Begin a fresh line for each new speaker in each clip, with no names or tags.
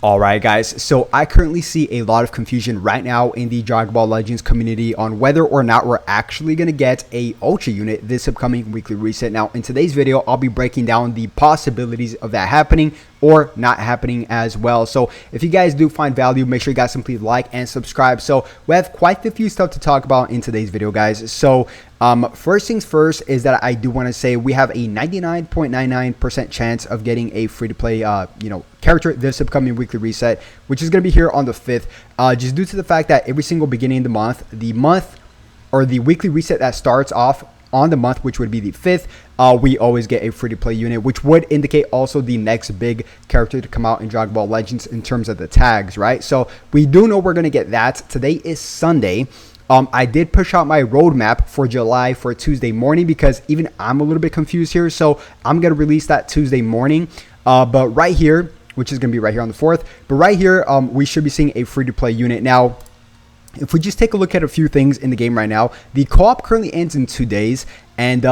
Alright guys, so I currently see a lot of confusion right now in the Dragon Ball Legends community on whether or not we're actually going to get a Ultra unit this upcoming weekly reset. Now in today's video, I'll be breaking down the possibilities of that happening or not happening as well. So if you guys do find value, make sure you guys simply like and subscribe. So we have quite a few stuff to talk about in today's video, guys. So first things first is that I do want to say we have a 99.99% chance of getting a free-to-play character this upcoming weekly reset, which is going to be here on the 5th, just due to the fact that every single beginning of the month or the weekly reset that starts off on the month, which would be the 5th, we always get a free-to-play unit, which would indicate also the next big character to come out in Dragon Ball Legends in terms of the tags, right? So we do know we're going to get that. Today is Sunday. I did push out my roadmap for July for Tuesday morning because even I'm a little bit confused here. So I'm going to release that Tuesday morning. But right here, which is going to be right here on the 4th, but right here, we should be seeing a free-to-play unit. Now, if we just take a look at a few things in the game right now, the co-op currently ends in 2 days. And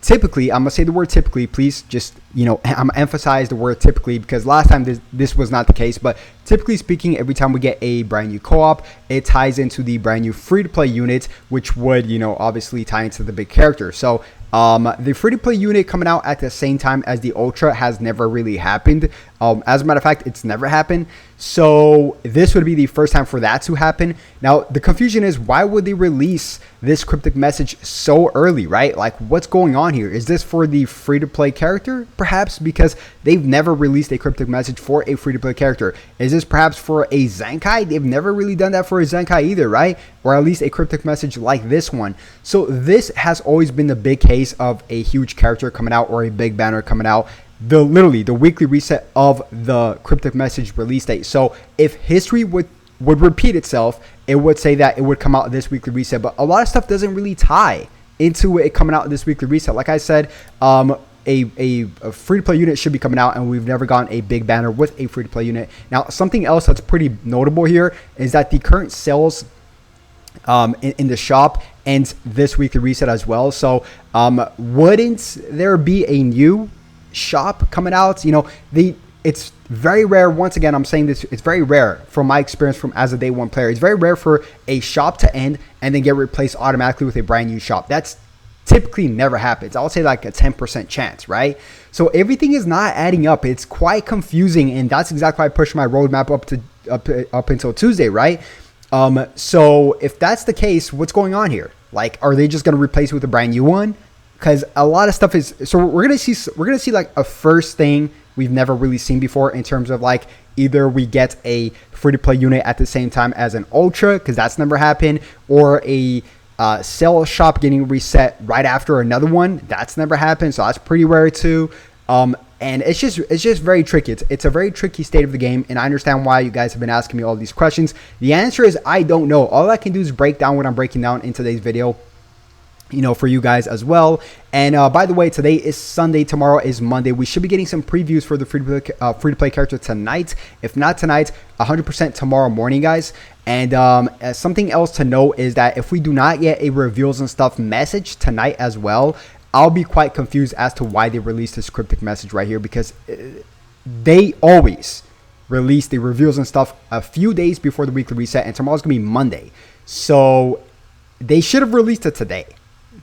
typically, I'm going to say the word typically, please just, I'm going to emphasize the word typically because last time this was not the case. But typically speaking, every time we get a brand new co-op, it ties into the brand new free-to-play unit, which would, obviously tie into the big character. So the free-to-play unit coming out at the same time as the Ultra has never really happened. As a matter of fact, it's never happened. So this would be the first time for that to happen. Now, the confusion is, why would they release this cryptic message so early, right? Like, what's going on here? Is this for the free-to-play character? Perhaps because they've never released a cryptic message for a free-to-play character. Is this perhaps for a Zenkai? They've never really done that for a Zenkai either, right? Or at least a cryptic message like this one. So this has always been the big case of a huge character coming out or a big banner coming out. Literally the weekly reset of the cryptic message release date. So if history would repeat itself, it would say that it would come out this weekly reset. But a lot of stuff doesn't really tie into it coming out this weekly reset. Like I said, a free-to-play unit should be coming out, and we've never gotten a big banner with a free-to-play unit. Now, something else that's pretty notable here is that the current sales in the shop ends this weekly reset as well. So wouldn't there be a new shop coming out? It's very rare. Once again, I'm saying this, it's very rare from my experience from as a day one player. It's very rare for a shop to end and then get replaced automatically with a brand new shop. That's typically never happens. I'll say like a 10% chance, right? So everything is not adding up. It's quite confusing, and that's exactly why I pushed my roadmap up until Tuesday, right? So if that's the case, what's going on here? Like, are they just going to replace it with a brand new one? Because a lot of stuff is, so we're gonna see like a first thing we've never really seen before in terms of like either we get a free-to-play unit at the same time as an Ultra, because that's never happened, or a sell shop getting reset right after another one. That's never happened, so that's pretty rare too. And it's just very tricky. It's a very tricky state of the game, and I understand why you guys have been asking me all these questions. The answer is I don't know. All I can do is break down what I'm breaking down in today's video, for you guys as well. And by the way, today is Sunday, tomorrow is Monday. We should be getting some previews for the free-to-play character tonight. If not tonight, 100% tomorrow morning, guys. And something else to note is that if we do not get a reveals and stuff message tonight as well, I'll be quite confused as to why they released this cryptic message right here, because they always release the reveals and stuff a few days before the weekly reset, and tomorrow's gonna be Monday. So they should have released it today,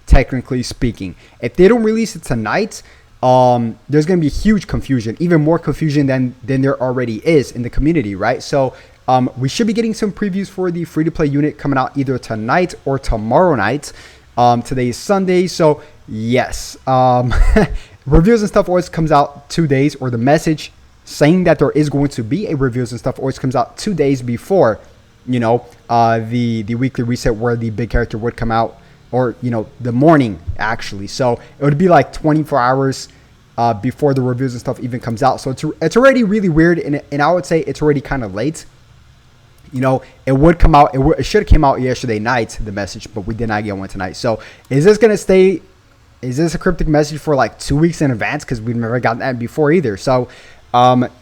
technically speaking. If they don't release it tonight, there's going to be huge confusion, even more confusion than there already is in the community, right? So we should be getting some previews for the free-to-play unit coming out either tonight or tomorrow night. Today is Sunday, so yes. Reviews and stuff always comes out 2 days, or the message saying that there is going to be a reviews and stuff always comes out 2 days before, the weekly reset where the big character would come out, or the morning actually. So it would be like 24 hours before the reviews and stuff even comes out. So it's already really weird, and I would say it's already kind of late. It would come out, it should have came out yesterday night, the message, but we did not get one tonight. So is this a cryptic message for like 2 weeks in advance? Because we've never gotten that before either. So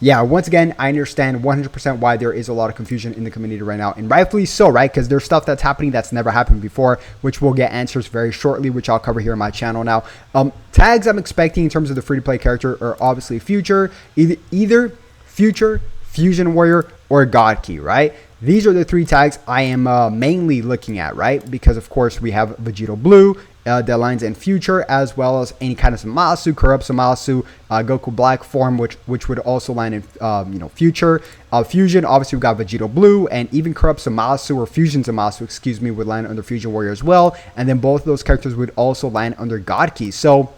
yeah, once again, I understand 100% why there is a lot of confusion in the community right now, and rightfully so, right? Because there's stuff that's happening that's never happened before, which we'll get answers very shortly, which I'll cover here on my channel. Now, tags I'm expecting in terms of the free-to-play character are obviously either future, Fusion Warrior, or God Key, right? These are the 3 tags I am mainly looking at, right? Because of course we have Vegito Blue, that aligns in future, as well as any kind of Zamasu, CoOp Zamasu, Goku Black form, which would also land in future. Fusion, obviously we got Vegito Blue, and even CoOp Zamasu or Fusion Zamasu, excuse me, would land under Fusion Warrior as well. And then both of those characters would also land under God Key. So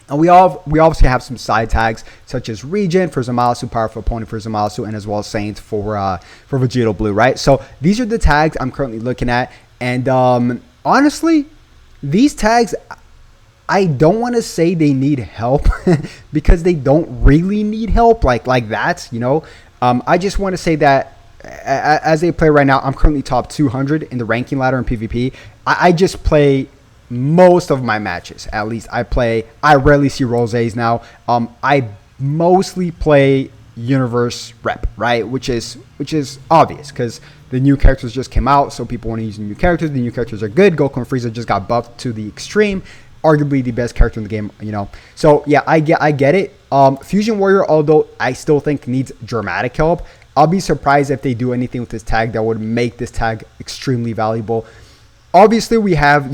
and we obviously have some side tags such as Regen for Zamasu, Powerful Opponent for Zamasu, and as well as Saint for Vegito Blue, right? So these are the tags I'm currently looking at, and honestly, these tags, I don't want to say they need help because they don't really need help like that, you know. I just want to say that as they play right now, I'm currently top 200 in the ranking ladder in PvP. I just play most of my matches, at least I rarely see Rosés now. I mostly play Universe Rep, right? Which is obvious because the new characters just came out, so people want to use the new characters. The new characters are good. Goku and Frieza just got buffed to the extreme, arguably the best character in the game, you know. So yeah, I get it. Fusion Warrior, although I still think needs dramatic help, I'll be surprised if they do anything with this tag that would make this tag extremely valuable. Obviously, we have,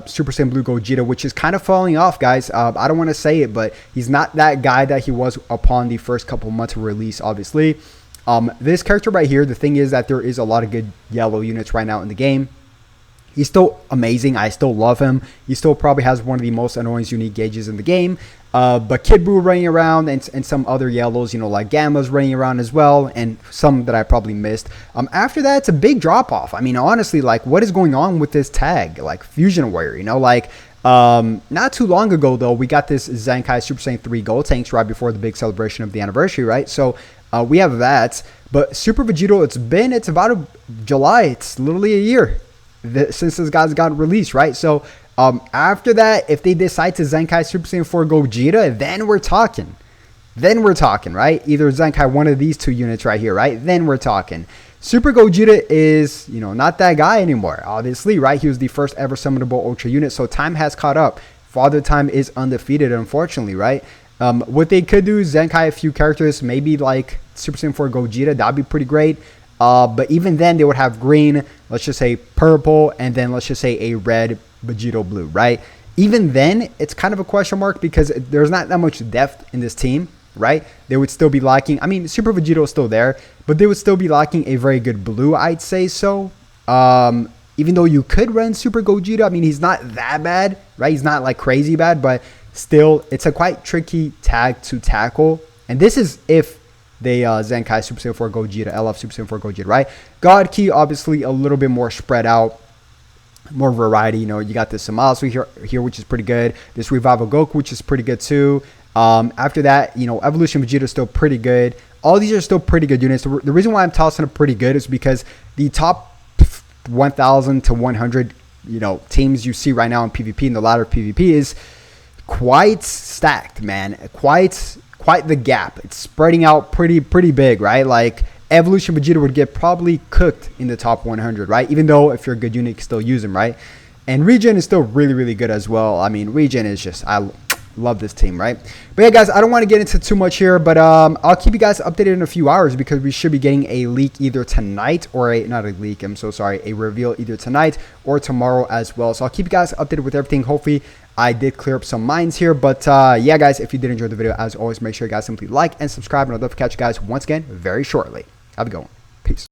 Super Saiyan Blue Gogeta, which is kind of falling off, guys. I don't want to say it, but he's not that guy that he was upon the first couple months of release, obviously. This character right here, the thing is that there is a lot of good yellow units right now in the game. He's still amazing. I still love him. He still probably has one of the most annoying unique gauges in the game. But Kid Buu running around and some other yellows, like Gamma's running around as well, and some that I probably missed. After that, it's a big drop off. I mean, honestly, like, what is going on with this tag? Like, Fusion Warrior, not too long ago, though, we got this Zenkai Super Saiyan 3 Gold Tanks right before the big celebration of the anniversary, right? So we have that. But Super Vegito, it's about July. It's literally a year since this guy's got released, right? So after that, if they decide to Zenkai Super Saiyan 4 Gogeta, then we're talking. Right? Either Zenkai one of these 2 units right here, right? Then we're talking. Super Gogeta is, not that guy anymore, obviously, right? He was the first ever summonable Ultra unit, so time has caught up. Father Time is undefeated, unfortunately, right? What they could do is Zenkai a few characters, maybe like Super Saiyan 4 Gogeta, that'd be pretty great. But even then, they would have green, let's just say purple, and then let's just say a red Vegito Blue, right? Even then, it's kind of a question mark because there's not that much depth in this team, right? They would still be lacking. I mean, Super Vegito is still there, but they would still be lacking a very good blue, I'd say so. Even though you could run Super Gogeta, I mean, he's not that bad, right? He's not like crazy bad, but still, it's a quite tricky tag to tackle. And this is if they Zenkai Super Saiyan 4 Gogeta, LF Super Saiyan 4 Gogeta, right? God Key, obviously, a little bit more spread out. More variety, you got this Zamasu here, which is pretty good. This Revival Goku, which is pretty good too. After that, Evolution Vegeta is still pretty good. All these are still pretty good units. The reason why I'm tossing it pretty good is because the top 1,000 to 100, teams you see right now in PvP, in the ladder of PvP, is quite stacked, man. Quite the gap. It's spreading out pretty big, right? Like, Evolution Vegeta would get probably cooked in the top 100, right? Even though if you're a good unit, you can still use him, right? And Regen is still really good as well. I mean, Regen is just, I love this team, right? But yeah, guys, I don't want to get into too much here, but I'll keep you guys updated in a few hours because we should be getting a leak either tonight or not a leak, I'm so sorry, a reveal either tonight or tomorrow as well. So I'll keep you guys updated with everything. Hopefully, I did clear up some minds here, but yeah, guys, if you did enjoy the video, as always, make sure you guys simply like and subscribe, and I'd love to catch you guys once again very shortly. Have a good one. Peace.